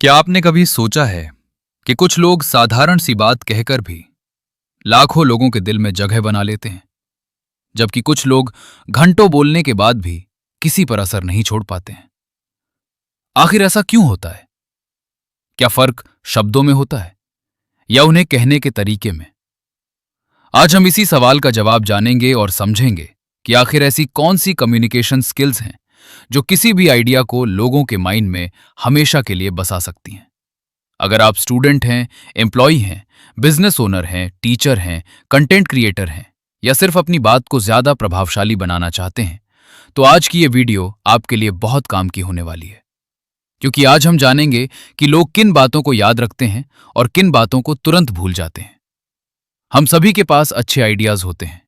क्या आपने कभी सोचा है कि कुछ लोग साधारण सी बात कहकर भी लाखों लोगों के दिल में जगह बना लेते हैं, जबकि कुछ लोग घंटों बोलने के बाद भी किसी पर असर नहीं छोड़ पाते हैं? आखिर ऐसा क्यों होता है? क्या फर्क शब्दों में होता है या उन्हें कहने के तरीके में? आज हम इसी सवाल का जवाब जानेंगे और समझेंगे कि आखिर ऐसी कौन सी कम्युनिकेशन स्किल्स हैं जो किसी भी आइडिया को लोगों के माइंड में हमेशा के लिए बसा सकती हैं। अगर आप स्टूडेंट हैं, एम्प्लॉई हैं, बिजनेस ओनर हैं, टीचर हैं, कंटेंट क्रिएटर हैं या सिर्फ अपनी बात को ज्यादा प्रभावशाली बनाना चाहते हैं, तो आज की ये वीडियो आपके लिए बहुत काम की होने वाली है। क्योंकि आज हम जानेंगे कि लोग किन बातों को याद रखते हैं और किन बातों को तुरंत भूल जाते हैं। हम सभी के पास अच्छे आइडियाज होते हैं,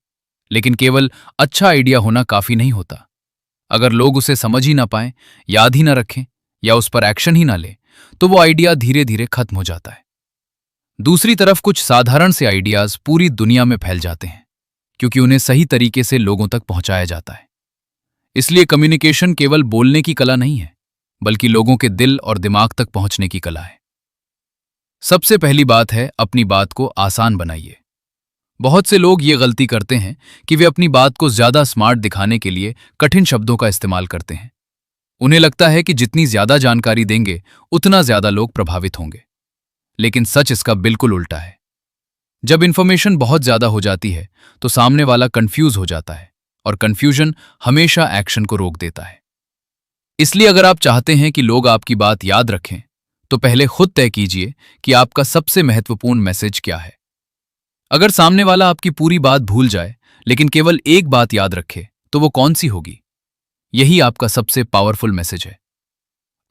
लेकिन केवल अच्छा आइडिया होना काफी नहीं होता। अगर लोग उसे समझ ही ना पाएं, याद ही ना रखें या उस पर एक्शन ही ना लें, तो वो आइडिया धीरे धीरे खत्म हो जाता है। दूसरी तरफ कुछ साधारण से आइडियाज पूरी दुनिया में फैल जाते हैं, क्योंकि उन्हें सही तरीके से लोगों तक पहुंचाया जाता है। इसलिए कम्युनिकेशन केवल बोलने की कला नहीं है, बल्कि लोगों के दिल और दिमाग तक पहुंचने की कला है। सबसे पहली बात है, अपनी बात को आसान बनाइए। बहुत से लोग ये गलती करते हैं कि वे अपनी बात को ज्यादा स्मार्ट दिखाने के लिए कठिन शब्दों का इस्तेमाल करते हैं। उन्हें लगता है कि जितनी ज्यादा जानकारी देंगे उतना ज्यादा लोग प्रभावित होंगे, लेकिन सच इसका बिल्कुल उल्टा है। जब इंफॉर्मेशन बहुत ज्यादा हो जाती है तो सामने वाला कंफ्यूज हो जाता है, और कंफ्यूजन हमेशा एक्शन को रोक देता है। इसलिए अगर आप चाहते हैं कि लोग आपकी बात याद रखें, तो पहले खुद तय कीजिए कि आपका सबसे महत्वपूर्ण मैसेज क्या है। अगर सामने वाला आपकी पूरी बात भूल जाए लेकिन केवल एक बात याद रखे, तो वो कौन सी होगी? यही आपका सबसे पावरफुल मैसेज है।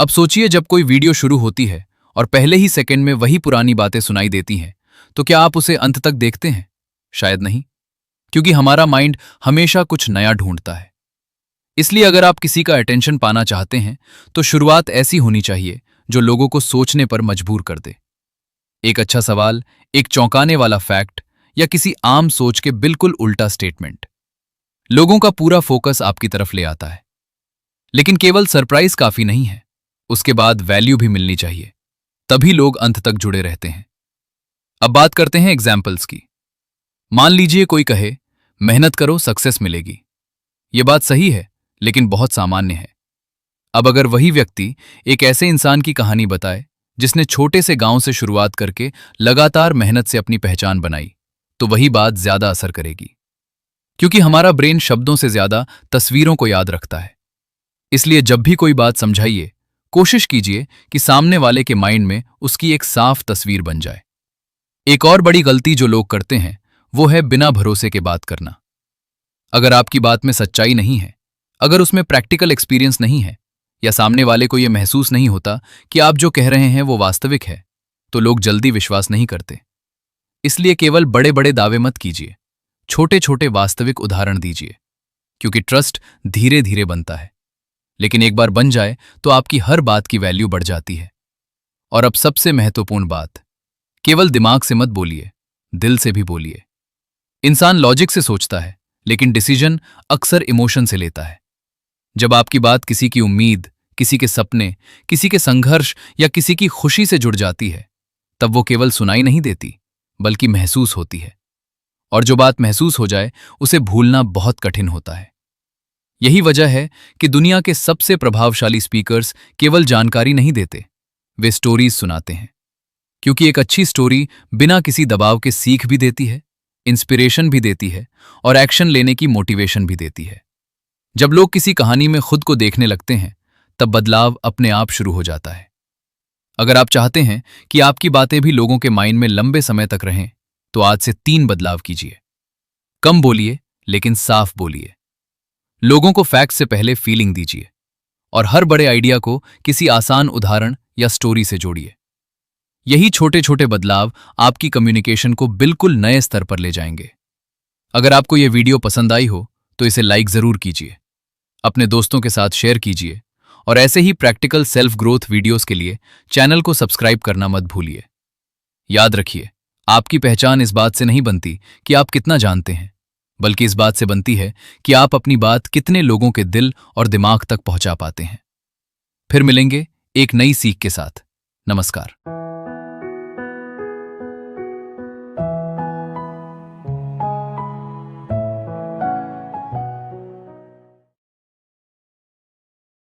अब सोचिए, जब कोई वीडियो शुरू होती है और पहले ही सेकंड में वही पुरानी बातें सुनाई देती हैं, तो क्या आप उसे अंत तक देखते हैं? शायद नहीं, क्योंकि हमारा माइंड हमेशा कुछ नया ढूंढता है। इसलिए अगर आप किसी का अटेंशन पाना चाहते हैं, तो शुरुआत ऐसी होनी चाहिए जो लोगों को सोचने पर मजबूर कर दे। एक अच्छा सवाल, एक चौंकाने वाला फैक्ट या किसी आम सोच के बिल्कुल उल्टा स्टेटमेंट लोगों का पूरा फोकस आपकी तरफ ले आता है। लेकिन केवल सरप्राइज काफी नहीं है, उसके बाद वैल्यू भी मिलनी चाहिए, तभी लोग अंत तक जुड़े रहते हैं। अब बात करते हैं एग्जाम्पल्स की। मान लीजिए कोई कहे, मेहनत करो सक्सेस मिलेगी। यह बात सही है, लेकिन बहुत सामान्य है। अब अगर वही व्यक्ति एक ऐसे इंसान की कहानी बताए जिसने छोटे से गांव से शुरुआत करके लगातार मेहनत से अपनी पहचान बनाई, तो वही बात ज्यादा असर करेगी। क्योंकि हमारा ब्रेन शब्दों से ज्यादा तस्वीरों को याद रखता है। इसलिए जब भी कोई बात समझाइए, कोशिश कीजिए कि सामने वाले के माइंड में उसकी एक साफ तस्वीर बन जाए। एक और बड़ी गलती जो लोग करते हैं, वो है बिना भरोसे के बात करना। अगर आपकी बात में सच्चाई नहीं है, अगर उसमें प्रैक्टिकल एक्सपीरियंस नहीं है, या सामने वाले को यह महसूस नहीं होता कि आप जो कह रहे हैं वो वास्तविक है, तो लोग जल्दी विश्वास नहीं करते। इसलिए केवल बड़े बड़े दावे मत कीजिए, छोटे छोटे वास्तविक उदाहरण दीजिए, क्योंकि ट्रस्ट धीरे धीरे बनता है, लेकिन एक बार बन जाए तो आपकी हर बात की वैल्यू बढ़ जाती है। और अब सबसे महत्वपूर्ण बात, केवल दिमाग से मत बोलिए, दिल से भी बोलिए। इंसान लॉजिक से सोचता है, लेकिन डिसीजन अक्सर इमोशन से लेता है। जब आपकी बात किसी की उम्मीद, किसी के सपने, किसी के संघर्ष या किसी की खुशी से जुड़ जाती है, तब वो केवल सुनाई नहीं देती, बल्कि महसूस होती है। और जो बात महसूस हो जाए, उसे भूलना बहुत कठिन होता है। यही वजह है कि दुनिया के सबसे प्रभावशाली स्पीकर्स केवल जानकारी नहीं देते, वे स्टोरीज सुनाते हैं। क्योंकि एक अच्छी स्टोरी बिना किसी दबाव के सीख भी देती है, इंस्पिरेशन भी देती है और एक्शन लेने की मोटिवेशन भी देती है। जब लोग किसी कहानी में खुद को देखने लगते हैं, तब बदलाव अपने आप शुरू हो जाता है। अगर आप चाहते हैं कि आपकी बातें भी लोगों के माइंड में लंबे समय तक रहें, तो आज से 3 बदलाव कीजिए। कम बोलिए, लेकिन साफ बोलिए। लोगों को फैक्ट से पहले फीलिंग दीजिए, और हर बड़े आइडिया को किसी आसान उदाहरण या स्टोरी से जोड़िए। यही छोटे छोटे बदलाव आपकी कम्युनिकेशन को बिल्कुल नए स्तर पर ले जाएंगे। अगर आपको यह वीडियो पसंद आई हो, तो इसे लाइक जरूर कीजिए, अपने दोस्तों के साथ शेयर कीजिए, और ऐसे ही प्रैक्टिकल सेल्फ ग्रोथ वीडियोस के लिए चैनल को सब्सक्राइब करना मत भूलिए। याद रखिए, आपकी पहचान इस बात से नहीं बनती कि आप कितना जानते हैं, बल्कि इस बात से बनती है कि आप अपनी बात कितने लोगों के दिल और दिमाग तक पहुंचा पाते हैं। फिर मिलेंगे एक नई सीख के साथ। नमस्कार।